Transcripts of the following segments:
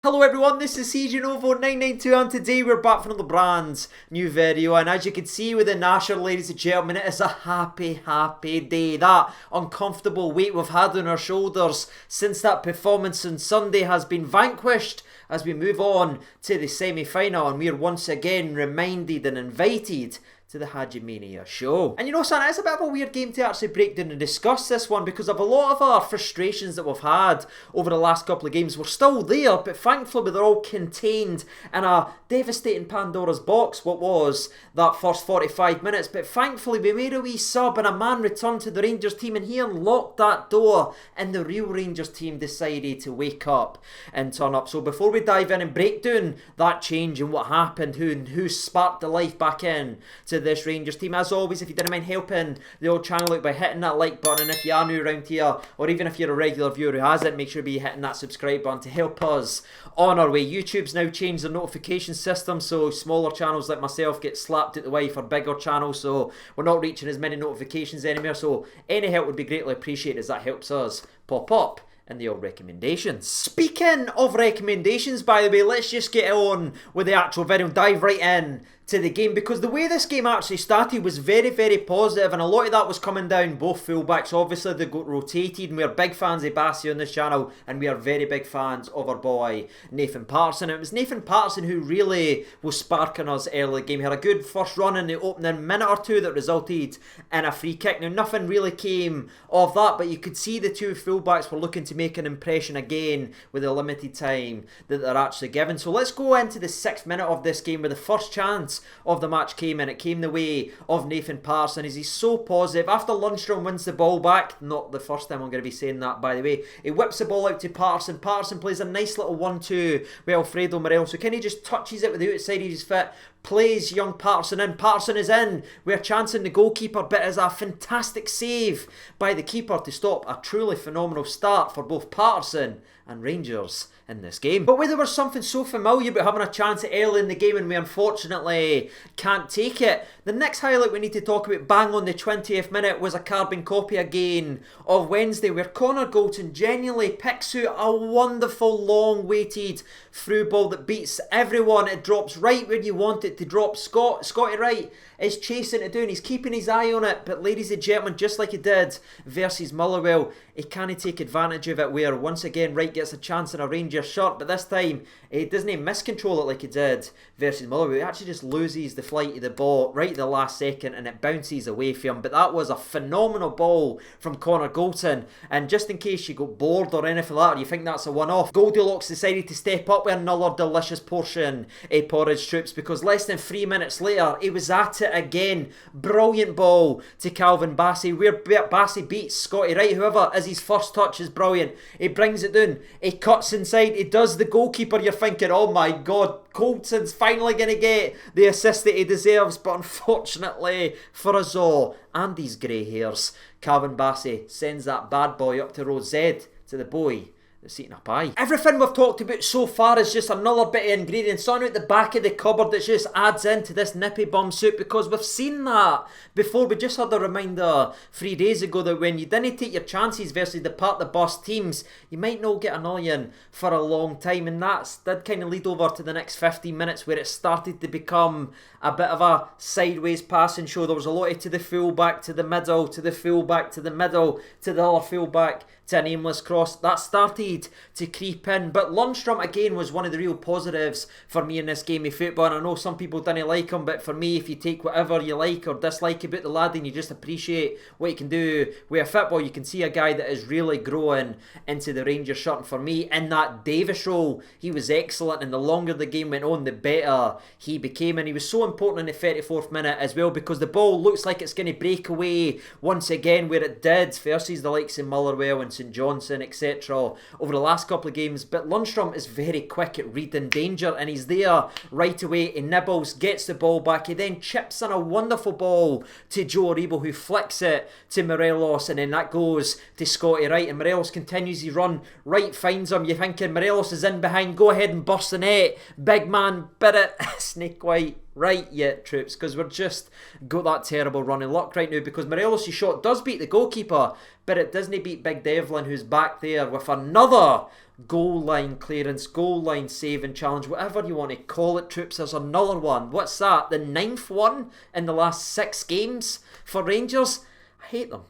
Hello everyone, this is CJNovo992 and today we're back for another brand new video, and as you can see with the Nasher, ladies and gentlemen, it is a happy day. That uncomfortable weight we've had on our shoulders since that performance on Sunday has been vanquished as we move on to the semi-final, and we're once again reminded and invited to the Hagimania show. And you know, son, it's a bit of a weird game to actually break down and discuss this one, because of a lot of our frustrations that we've had over the last couple of games were still there, but thankfully they're all contained in a devastating Pandora's box, what was that first 45 minutes. But thankfully we made a wee sub and a man returned to the Rangers team, and he unlocked that door, and the real Rangers team decided to wake up and turn up. So before we dive in and break down that change and what happened, who sparked the life back in to this Rangers team, as always, if you didn't mind helping the old channel out by hitting that like button, and if you are new around here, or even if you're a regular viewer who hasn't, make sure to be hitting that subscribe button to help us on our way. YouTube's now changed their notification system, so smaller channels like myself get slapped out the way for bigger channels, so we're not reaching as many notifications anymore, so any help would be greatly appreciated as that helps us pop up and the old recommendations. Speaking of recommendations, by the way, let's just get on with the actual video and dive right in to the game, because the way this game actually started was very positive, and a lot of that was coming down both fullbacks. Obviously they got rotated, and we are big fans of Bassey on this channel, and we are very big fans of our boy Nathan Patterson. It was Nathan Patterson who really was sparking us early in the game. He had a good first run in the opening minute or two that resulted in a free kick. Now nothing really came of that, but you could see the two fullbacks were looking to make an impression again with the limited time that they're actually given. So let's go into the 6th minute of this game, where the first chance of the match came in. It came the way of Nathan Patterson, as he's so positive. After Lundstrom wins the ball back, not the first time I'm going to be saying that, by the way, he whips the ball out to Patterson. Patterson plays a nice little 1-2 with Alfredo Morelos, so kind of just touches it with the outside of his foot, plays young Patterson in. Patterson is in. We're chancing the goalkeeper, but it's a fantastic save by the keeper to stop a truly phenomenal start for both Patterson and Rangers in this game. But where there was something so familiar about having a chance early in the game and we unfortunately can't take it, the next highlight we need to talk about, bang on the 20th minute, was a carbon copy again of Wednesday, where Connor Goldson genuinely picks out a wonderful long weighted through ball that beats everyone. It drops right where you want it to drop. Scotty Wright is chasing it down, he's keeping his eye on it, but ladies and gentlemen, just like he did versus Motherwell, he can't take advantage of it, where once again Wright gets a chance in a Rangers shirt, but this time he doesn't miscontrol it like he did versus Motherwell. He actually just loses the flight of the ball right at the last second and it bounces away from him. But that was a phenomenal ball from Connor Goldson, and just in case you got bored or anything like that, or you think that's a one-off, Goldilocks decided to step up with another delicious portion of porridge troops, because less than 3 minutes later he was at it again. Brilliant ball to Calvin Bassey, where Bassey beats Scotty Wright. However, as his first touch is brilliant, he brings it down, he cuts inside, he does the goalkeeper. You're thinking, oh my god, Goldson's finally going to get the assist that he deserves, but unfortunately for us all and these grey hairs, Calvin Bassey sends that bad boy up to row Z, to the boy that's eating a pie. Everything we've talked about so far is just another bit of ingredients on out the back of the cupboard that just adds into this nippy bum soup, because we've seen that before. We just had a reminder 3 days ago that when you didn't take your chances versus the part the bus teams, you might not get annoying for a long time, and that kind of lead over to the next 15 minutes, where it started to become a bit of a sideways passing show. There was a lot of to the full back, to the middle, to the full back, to the middle, to the other full back, to an aimless cross. That started to creep in, but Lundstrom again was one of the real positives for me in this game of football, and I know some people didn't like him, but for me, if you take whatever you like or dislike about the lad and you just appreciate what he can do with a football, you can see a guy that is really growing into the Rangers shirt. And for me, in that Davis role, he was excellent, and the longer the game went on, the better he became, and he was so important in the 34th minute as well, because the ball looks like it's going to break away once again, where it did versus the likes of Motherwell and St Johnson, etc. over the last couple of games. But Lundstrom is very quick at reading danger, and he's there right away. He nibbles, gets the ball back, he then chips in a wonderful ball to Joe Aribo, who flicks it to Morelos, and then that goes to Scotty Wright, and Morelos continues his run. Wright finds him, you're thinking Morelos is in behind, go ahead and burst the net, big man, bit it, snake white. Right yet, troops, because we're just got that terrible running luck right now, because Morelos' shot does beat the goalkeeper, but it doesn't beat Big Devlin, who's back there with another goal line clearance, goal line saving challenge, whatever you want to call it, troops. There's another one. What's that? The 9th one in the last 6 games for Rangers. I hate them.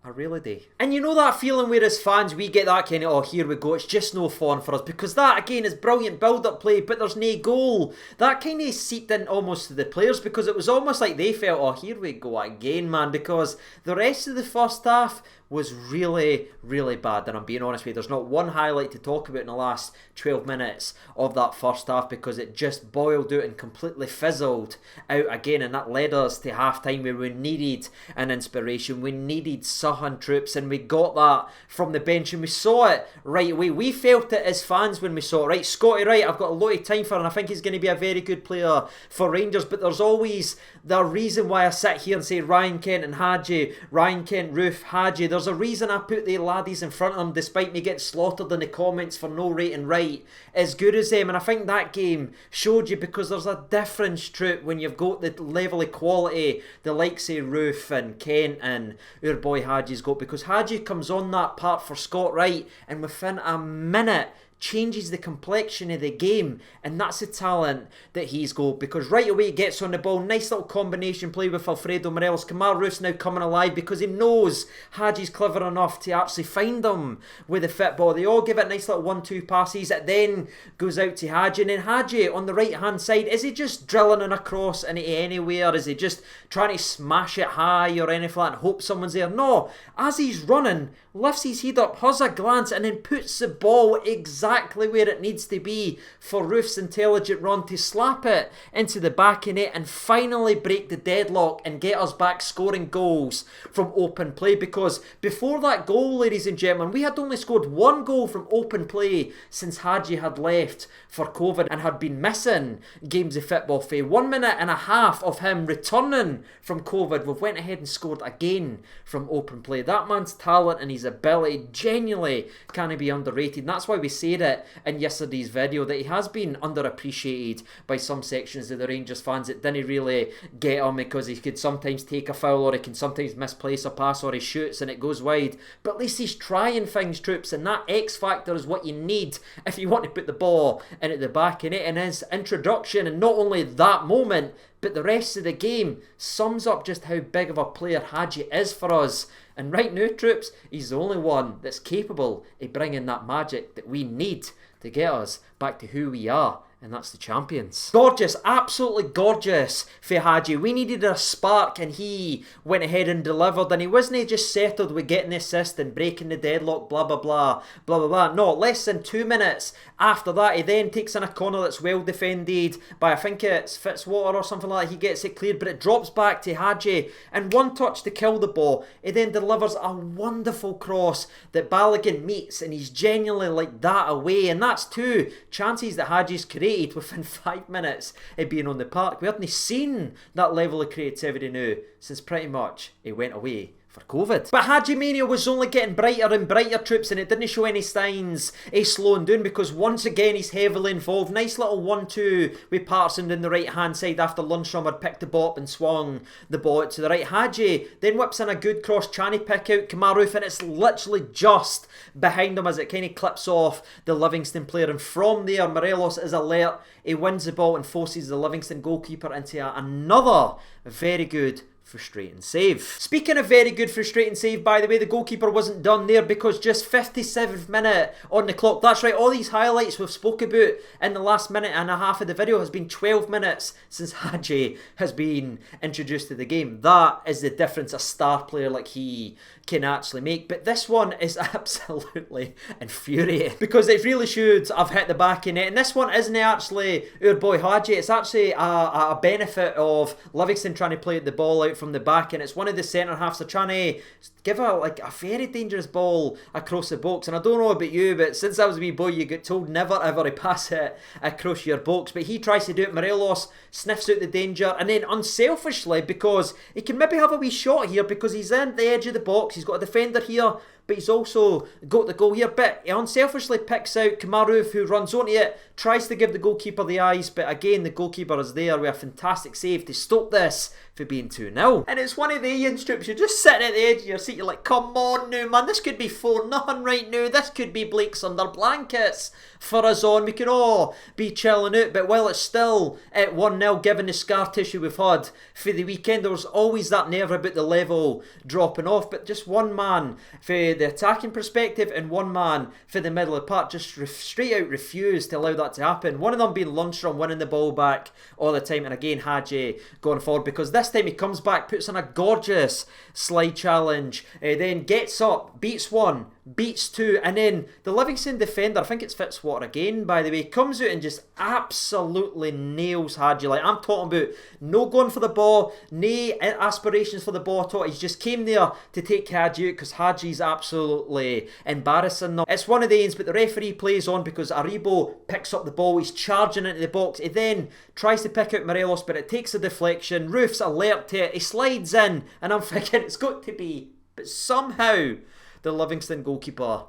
I really do. And you know that feeling where as fans we get that kind of, oh, here we go, it's just no fun for us, because that again is brilliant build-up play, but there's no goal. That kind of seeped in almost to the players, because it was almost like they felt, oh, here we go again, man, because the rest of the first half was really, really bad. And I'm being honest with you, there's not one highlight to talk about in the last 12 minutes of that first half, because it just boiled out and completely fizzled out again, and that led us to half-time where we needed an inspiration. We needed Sahan, troops, and we got that from the bench, and we saw it right away. We felt it as fans when we saw it. Right, Scotty Wright, I've got a lot of time for, and I think he's going to be a very good player for Rangers, but there's always the reason why I sit here and say Ryan Kent and Hagi, Ryan Kent, Roof, Hagi. There's a reason I put the laddies in front of them, despite me getting slaughtered in the comments for no rating Wright as good as them. And I think that game showed you, because there's a difference, troop, when you've got the level of quality the likes of Roof and Kent and our boy Hagi's got, because Hagi comes on that part for Scott Wright and within a minute changes the complexion of the game, and that's the talent that he's got, because right away he gets on the ball, nice little combination play with Alfredo Morelos. Kemar Roof's now coming alive because he knows Hagi's clever enough to actually find him with the fit ball. They all give it nice little 1-2 passes. It then goes out to Hagi, and then Hagi on the right hand side, is he just drilling an across into anywhere? Is he just trying to smash it high or anything like that and hope someone's there? No, as he's running, lifts his head up, has a glance, and then puts the ball exactly where it needs to be for Roof's intelligent run to slap it into the back of net and finally break the deadlock and get us back scoring goals from open play. Because before that goal, ladies and gentlemen, we had only scored 1 goal from open play since Hagi had left for COVID and had been missing games of football for 1.5 minutes of him returning from COVID. We've went ahead and scored again from open play. That man's talent and his ability genuinely can't be underrated, and that's why we said it in yesterday's video, that he has been underappreciated by some sections of the Rangers fans that didn't really get him, because he could sometimes take a foul, or he can sometimes misplace a pass, or he shoots and it goes wide, but at least he's trying things, troops, and that X factor is what you need if you want to put the ball in at the back in it. And his introduction, and not only that moment but the rest of the game, sums up just how big of a player Hagi is for us. And right now, troops, he's the only one that's capable of bringing that magic that we need to get us back to who we are, and that's the champions. Gorgeous, absolutely gorgeous for Hagi. We needed a spark, and he went ahead and delivered, and he wasn't just settled with getting the assist and breaking the deadlock, blah, blah, blah, blah, blah, blah. No, less than 2 minutes after that, he then takes in a corner that's well defended by, I think it's Fitzwater or something like that. He gets it cleared, but it drops back to Hagi, and one touch to kill the ball. He then delivers a wonderful cross that Balogun meets, and he's genuinely like that away, and that's 2 chances that Hagi's created within 5 minutes of being on the park. We hadn't seen that level of creativity now since pretty much he went away for COVID. But Hagimania was only getting brighter and brighter, troops, and it didn't show any signs of slowing down, because once again he's heavily involved. Nice little 1-2 with Patterson in the right hand side after Lundstrom had picked the ball up and swung the ball out to the right. Hagi then whips in a good cross, trying to pick out Kemar Roof, and it's literally just behind him as it kind of clips off the Livingston player, and from there Morelos is alert. He wins the ball and forces the Livingston goalkeeper into another very good frustrating save. Speaking of very good frustrating save, by the way, the goalkeeper wasn't done there, because just 57th minute on the clock. That's right, all these highlights we've spoke about in the last minute and a half of the video has been 12 minutes since Hagi has been introduced to the game. That is the difference a star player like he can actually make. But this one is absolutely infuriating, because it really should have hit the back of net, and this one isn't actually our boy Hagi. It's actually a benefit of Livingston trying to play the ball out from the back, and it's one of the centre halves. They're trying to give a very dangerous ball across the box, and I don't know about you, but since I was a wee boy you get told never ever to pass it across your box, but he tries to do it. Morelos sniffs out the danger, and then unselfishly, because he can maybe have a wee shot here because he's in the edge of the box, he's got a defender here, but he's also got the goal here. But he unselfishly picks out kemar, who runs onto it, tries to give the goalkeeper the eyes, but again the goalkeeper is there with a fantastic save to stop this for being 2-0. And it's one of the Ian strips, you're just sitting at the edge of your seat, you're like, come on now man, this could be 4-0 right now, this could be Blake's under blankets for us on, we can all be chilling out. But while it's still at 1-0, given the scar tissue we've had for the weekend, there was always that nerve about the level dropping off, but just one man for the attacking perspective and one man for the middle of the park just straight out refused to allow that to happen. One of them being Lundstrom, winning the ball back all the time, and again Hagi going forward, because this time he comes back, puts in a gorgeous slide challenge, then gets up, beats one, beats two, and then the Livingston defender, I think it's Fitzwater again by the way, comes out and just absolutely nails Hagi. Like, I'm talking about no going for the ball, no aspirations for the ball at all. He's just came there to take Hagi out because Hagi's absolutely embarrassing them. It's one of the ends, but the referee plays on because Aribo picks up the ball, he's charging into the box, he then tries to pick out Morelos, but it takes a deflection, Roof's alert to it, he slides in, and I'm thinking it's got to be, but somehow the Livingston goalkeeper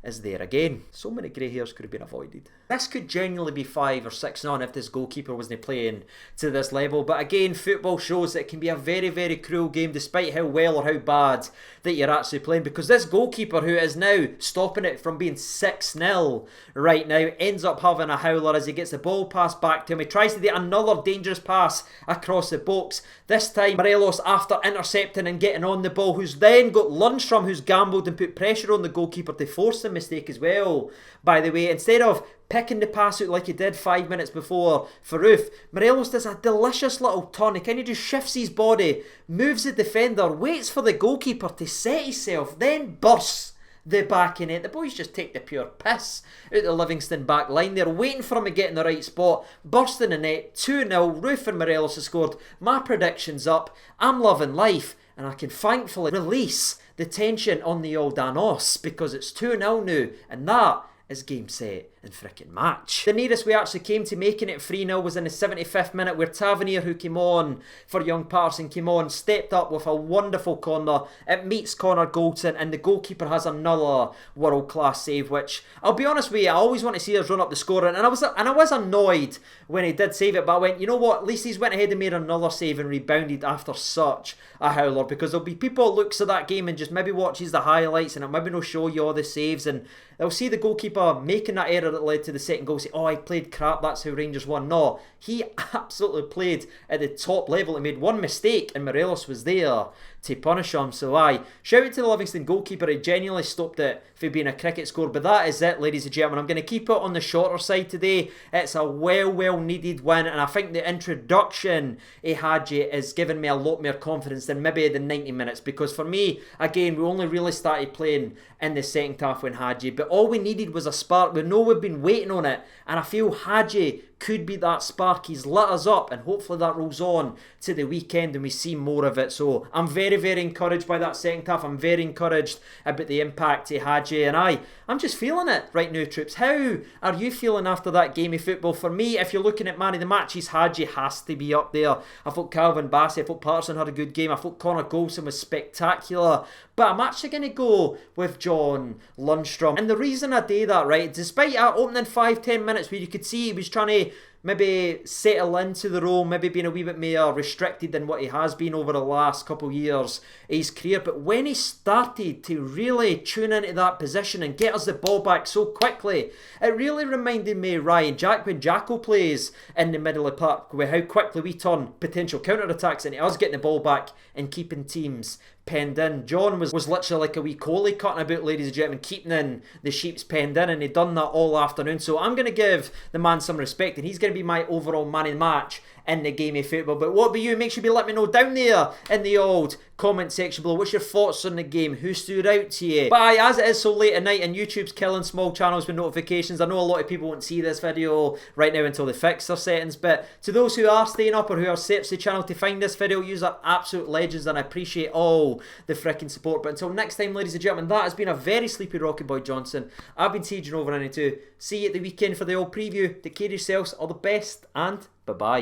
is there again. So many grey hairs could have been avoided. This could genuinely be 5 or 6-0 if this goalkeeper wasn't playing to this level. But again, football shows that it can be a very, very cruel game despite how well or how bad that you're actually playing. Because this goalkeeper, who is now stopping it from being 6-0 right now, ends up having a howler as he gets the ball passed back to him. He tries to do another dangerous pass across the box. This time, Morelos, after intercepting and getting on the ball, who's then got Lundstrom, who's gambled and put pressure on the goalkeeper to force the mistake as well. By the way, instead of picking the pass out like he did 5 minutes before for Roof, Morelos does a delicious little turn. He kind of just shifts his body, moves the defender, waits for the goalkeeper to set himself, then bursts the back in it. The boys just take the pure piss out the Livingston back line. They're waiting for him to get in the right spot, burst in the net, 2-0, Roof and Morelos have scored. My prediction's up, I'm loving life, and I can thankfully release the tension on the old Danos because it's 2-0 now, and that is game, set and frickin' match. The nearest we actually came to making it 3-0 was in the 75th minute, where Tavernier, who came on for young Patterson, came on, stepped up with a wonderful corner. It meets Connor Goldson, and the goalkeeper has another world-class save, which, I'll be honest with you, I always want to see us run up the score, and I was annoyed when he did save it, but I went, you know what, at least he's went ahead and made another save and rebounded after such a howler, because there'll be people that looks at that game and just maybe watches the highlights and it maybe not show you all the saves, and they'll see the goalkeeper making that error that led to the second goal, say, oh, he played crap, that's how Rangers won. No, he absolutely played at the top level. He made one mistake and Morelos was there to punish him. So shout out to the Livingston goalkeeper, he genuinely stopped it for being a cricket score. But that is it, ladies and gentlemen. I'm going to keep it on the shorter side today. It's a well needed win, and I think the introduction of Hagi is giving me a lot more confidence than maybe the 90 minutes, because for me, again, we only really started playing in the second half when Hagi, but all we needed was a spark. We know we've been waiting on it, and I feel Hagi could be that spark. He's lit us up, and hopefully that rolls on to the weekend and we see more of it. So I'm very, very encouraged by that second half. I'm very encouraged about the impact of Hagi, and I'm just feeling it right now, troops. How are you feeling after that game of football? For me, if you're looking at man of the matches, Hagi has to be up there. I thought Calvin Bassey, I thought Patterson had a good game, I thought Connor Goldson was spectacular, but I'm actually going to go with John Lundstrom. And the reason I do that, right, despite our opening 5-10 minutes where you could see he was trying to maybe settle into the role, maybe being a wee bit more restricted than what he has been over the last couple of years of his career, but when he started to really tune into that position and get us the ball back so quickly, it really reminded me of Ryan Jack when Jacko plays in the middle of the park, with how quickly we turn potential counter-attacks into us getting the ball back and keeping teams penned in. John was literally like a wee collie cutting about, ladies and gentlemen, keeping in the sheep's penned in, and he'd done that all afternoon. So I'm going to give the man some respect, and he's going to be my overall man of the match in the game of football. But what about you? Make sure you let me know down there in the old comment section below. What's your thoughts on the game? Who stood out to you? But as it is so late at night and YouTube's killing small channels with notifications, I know a lot of people won't see this video right now until they fix their settings, but to those who are staying up or who are set to the channel to find this video, you are absolute legends, and I appreciate all the freaking support. But until next time, ladies and gentlemen, that has been a very sleepy Rocky Boy Johnson. I've been TJ over 92. See you at the weekend for the old preview. Take care of yourselves, all the best, and bye bye.